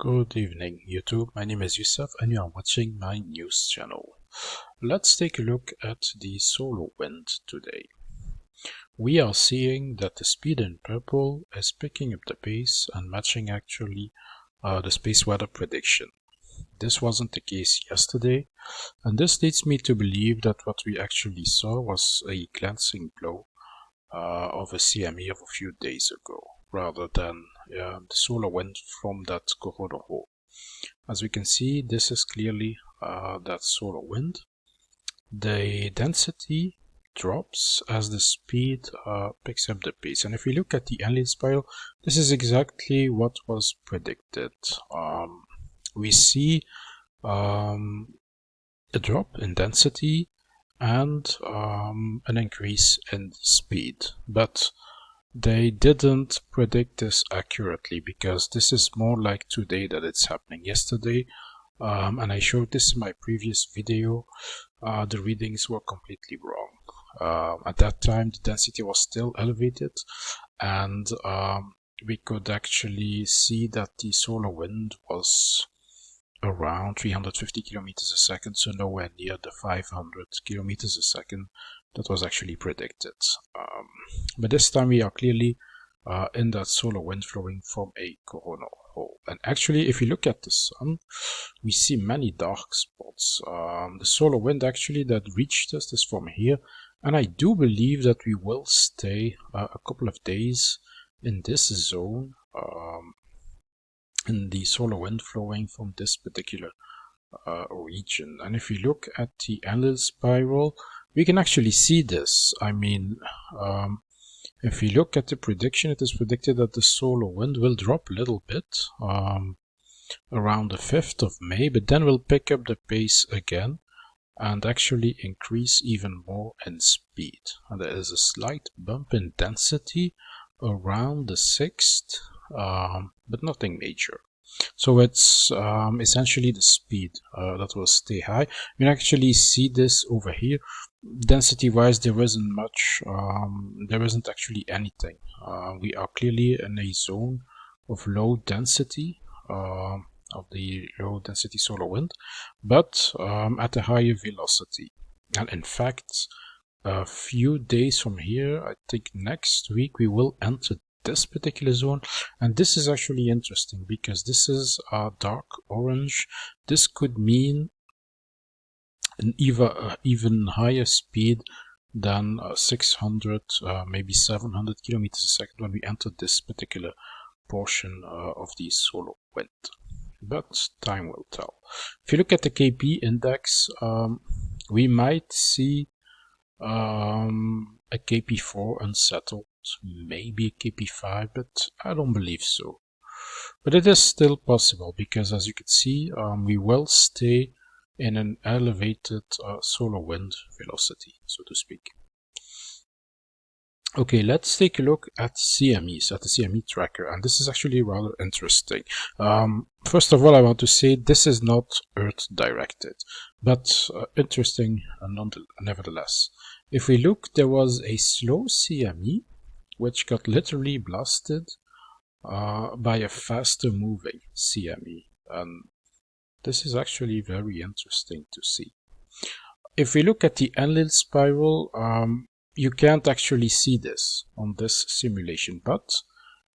Good evening, YouTube. My name is Yusuf and you are watching my news channel. Let's take a look at the solar wind today. We are seeing that the speed in purple is picking up the pace and matching actually the space weather prediction. This wasn't the case yesterday, and this leads me to believe that what we actually saw was a glancing blow of a CME of a few days ago, rather than the solar wind from that coronal hole. As we can see, this is clearly that solar wind. The density drops as the speed picks up the pace. And if we look at the analysis spiral, this is exactly what was predicted. We see a drop in density and an increase in speed, but they didn't predict this accurately because this is more like today that it's happening. Yesterday, and I showed this in my previous video, the readings were completely wrong. At that time, the density was still elevated, and we could actually see that the solar wind was around 350 kilometers a second, so nowhere near the 500 kilometers a second that was actually predicted. But this time we are clearly in that solar wind flowing from a coronal hole. And actually, if you look at the sun, we see many dark spots. The solar wind actually that reached us is from here, and I do believe that we will stay a couple of days in this zone, in the solar wind flowing from this particular region. And if we look at the analysis spiral, we can actually see this. I mean, if we look at the prediction, it is predicted that the solar wind will drop a little bit around the 5th of May, but then will pick up the pace again and actually increase even more in speed. And there is a slight bump in density around the 6th, but nothing major. So it's essentially the speed that will stay high. You can actually see this over here. Density wise, there isn't much, there isn't actually anything. We are clearly in a zone of low density, of the low density solar wind, but at a higher velocity. And in fact, a few days from here, I think next week, we will enter this particular zone, and this is actually interesting because this is dark orange. This could mean an even higher speed than 600, maybe 700 kilometers a second when we enter this particular portion of the solar wind. But time will tell. If you look at the KP index, we might see a KP4 unsettled, maybe a KP5, but I don't believe so. But it is still possible because, as you can see, we will stay in an elevated solar wind velocity, so to speak. Okay, let's take a look at CMEs, at the CME tracker, and this is actually rather interesting. First of all, I want to say this is not Earth directed, but interesting nevertheless. If we look, there was a slow CME which got literally blasted by a faster moving CME, and this is actually very interesting to see. If we look at the analysis spiral, you can't actually see this on this simulation, but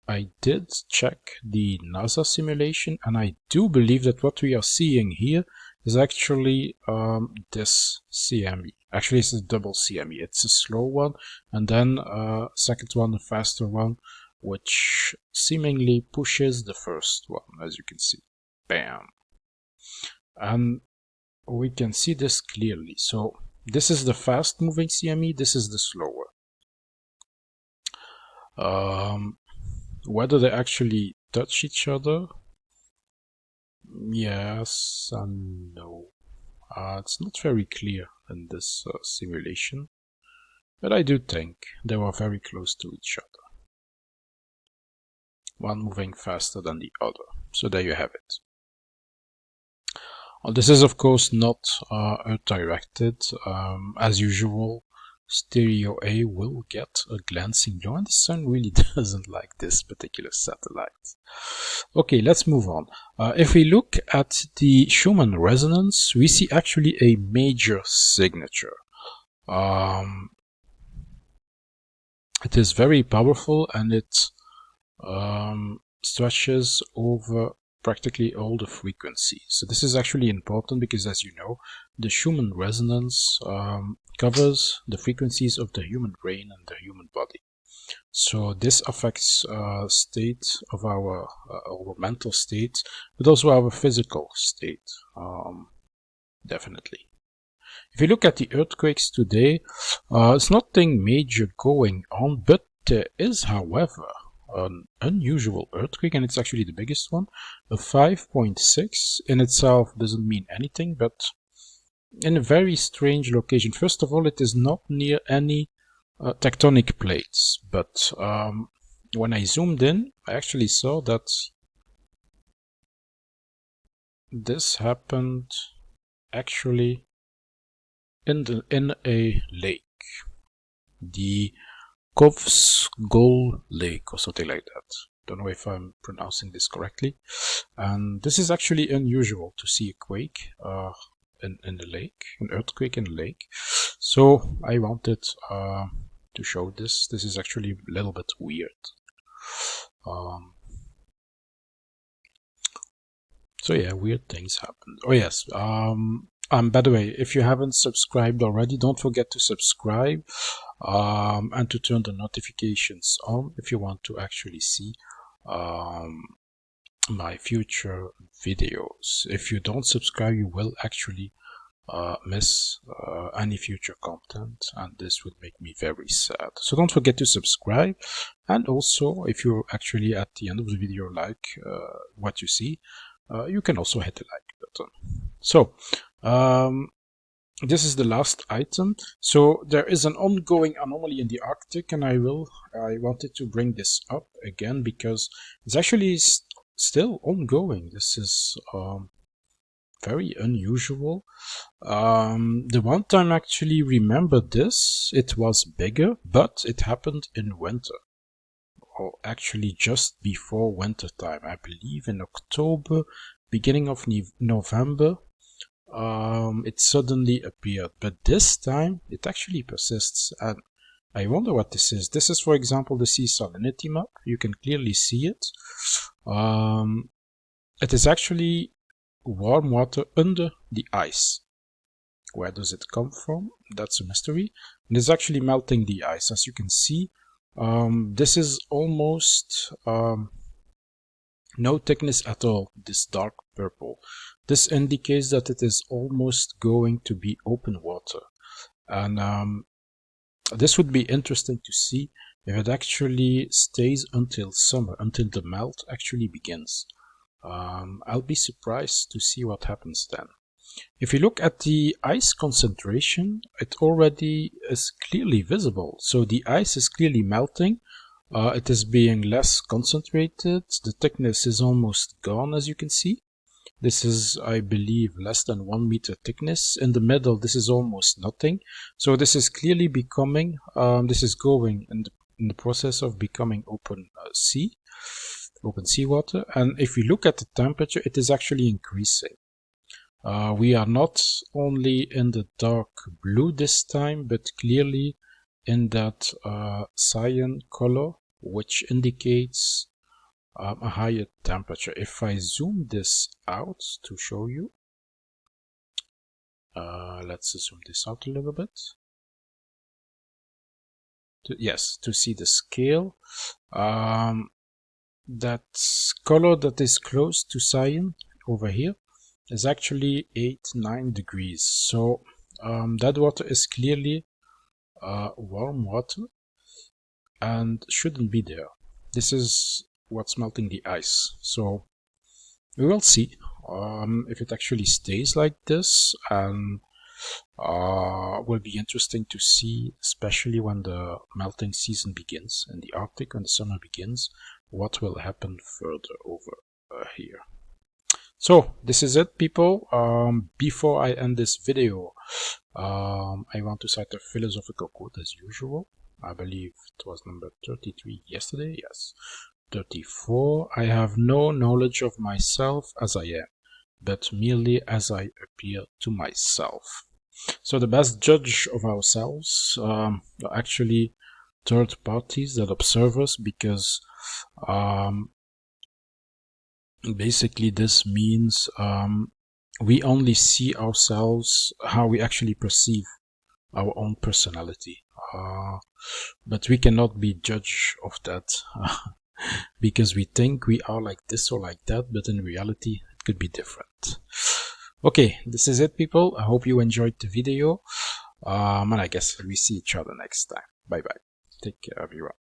I did check the NASA simulation, and I do believe that what we are seeing here is actually this CME. Actually, it's a double CME. It's a slow one, and then a second one, a faster one, which seemingly pushes the first one, as you can see. Bam! And we can see this clearly. So this is the fast moving CME, this is the slower. Whether they actually touch each other, yes and no. It's not very clear in this simulation, but I do think they were very close to each other. One moving faster than the other. So there you have it. This is of course not Earth directed. As usual, stereo A will get a glancing glow, and the sun really doesn't like this particular satellite. Okay, let's move on. If we look at the Schuman resonance, we see actually a major signature. It is very powerful, and it stretches over practically all the frequencies. So this is actually important because, as you know, the Schumann resonance covers the frequencies of the human brain and the human body. So this affects state of our mental state, but also our physical state, definitely. If you look at the earthquakes today, it's nothing major going on, but there is, however, an unusual earthquake, and it's actually the biggest one. A 5.6 in itself doesn't mean anything, but in a very strange location. First of all, it is not near any tectonic plates, but when I zoomed in, I actually saw that this happened actually in a lake, the Kovsgol Lake or something like that. Don't know if I'm pronouncing this correctly. And this is actually unusual to see a quake in the lake, an earthquake in the lake. So I wanted to show this. This is actually a little bit weird. So yeah, weird things happen. Oh yes. By the way, if you haven't subscribed already, don't forget to subscribe and to turn the notifications on if you want to actually see my future videos. If you don't subscribe, you will actually miss any future content, and this would make me very sad. So don't forget to subscribe, and also if you actually at the end of the video like what you see, you can also hit the like button. So this is the last item. So there is an ongoing anomaly in the Arctic, and I wanted to bring this up again because it's actually still ongoing. This is very unusual. The one time I actually remember this, it was bigger, but it happened in winter. Or actually just before winter time, I believe in October, beginning of November. It suddenly appeared, but this time it actually persists, and I wonder what this is. This is, for example, the sea salinity map. You can clearly see it. It is actually warm water under the ice. Where does it come from? That's a mystery. And it's actually melting the ice, as you can see. This is almost no thickness at all, this dark purple. This indicates that it is almost going to be open water. And this would be interesting to see if it actually stays until summer, until the melt actually begins. I'll be surprised to see what happens then. If you look at the ice concentration, it already is clearly visible. So the ice is clearly melting. It is being less concentrated. The thickness is almost gone, as you can see. This is, I believe, less than 1 meter thickness. In the middle, this is almost nothing. So this is clearly becoming, this is going in the process of becoming open seawater. And if we look at the temperature, it is actually increasing. We are not only in the dark blue this time, but clearly in that cyan color, which indicates a higher temperature. If I zoom this out to show you, let's zoom this out a little bit. Yes, to see the scale. That color that is close to cyan over here is actually 8-9 degrees. So that water is clearly warm water and shouldn't be there. This is what's melting the ice. So we will see if it actually stays like this, and will be interesting to see, especially when the melting season begins in the Arctic, when the summer begins, what will happen further over here. So this is it, people. Before I end this video, I want to cite a philosophical quote as usual. I believe it was number 33 yesterday. Yes. 34. I have no knowledge of myself as I am, but merely as I appear to myself. So the best judge of ourselves are actually third parties that observe us, because um, basically this means we only see ourselves how we actually perceive our own personality. But we cannot be judge of that because we think we are like this or like that, but in reality it could be different. Okay, this is it, people. I hope you enjoyed the video, and I guess we see each other next time. Bye bye. Take care, everyone.